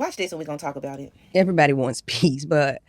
Watch this and we're going to talk about it. Everybody wants peace, but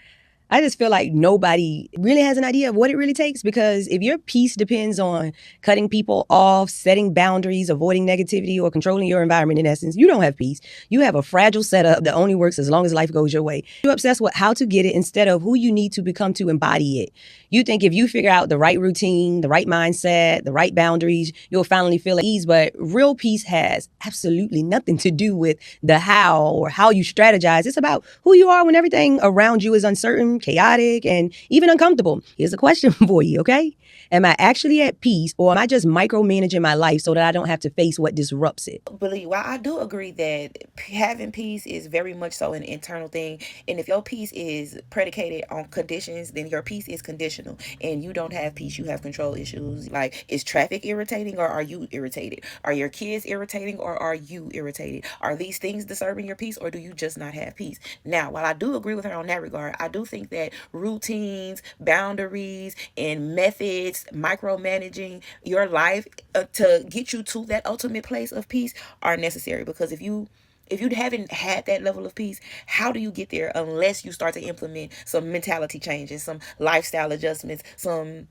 I just feel like nobody really has an idea of what it really takes, because if your peace depends on cutting people off, setting boundaries, avoiding negativity, or controlling your environment, in essence, you don't have peace. You have a fragile setup that only works as long as life goes your way. You're obsessed with how to get it instead of who you need to become to embody it. You think if you figure out the right routine, the right mindset, the right boundaries, you'll finally feel at ease. But real peace has absolutely nothing to do with the how or how you strategize. It's about who you are when everything around you is uncertain, chaotic, and even uncomfortable. Here's a question for you, okay? Am I actually at peace, or am I just micromanaging my life so that I don't have to face what disrupts it? Believe, while I do agree that having peace is very much so an internal thing, and if your peace is predicated on conditions, then your peace is conditional, and you don't have peace, you have control issues. Like, is traffic irritating or are you irritated? Are your kids irritating or are you irritated? Are these things disturbing your peace, or do you just not have peace? Now, while I do agree with her on that regard, I do think that routines, boundaries, and methods, micromanaging your life to get you to that ultimate place of peace are necessary. Because if you haven't had that level of peace, how do you get there unless you start to implement some mentality changes, some lifestyle adjustments, some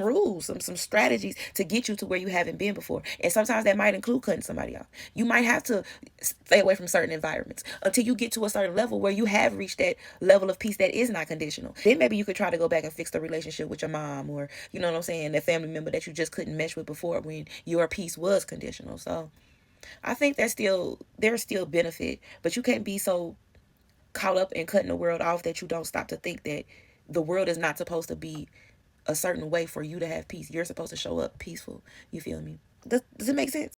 rules, some strategies to get you to where you haven't been before. And sometimes that might include cutting somebody off. You might have to stay away from certain environments until you get to a certain level where you have reached that level of peace that is not conditional. Then maybe you could try to go back and fix the relationship with your mom, or you know what I'm saying, that family member that you just couldn't mesh with before when your peace was conditional. So I think there's still benefit, but you can't be so caught up in cutting the world off that you don't stop to think that the world is not supposed to be a certain way for you to have peace. You're supposed to show up peaceful. You feel me? Does it make sense?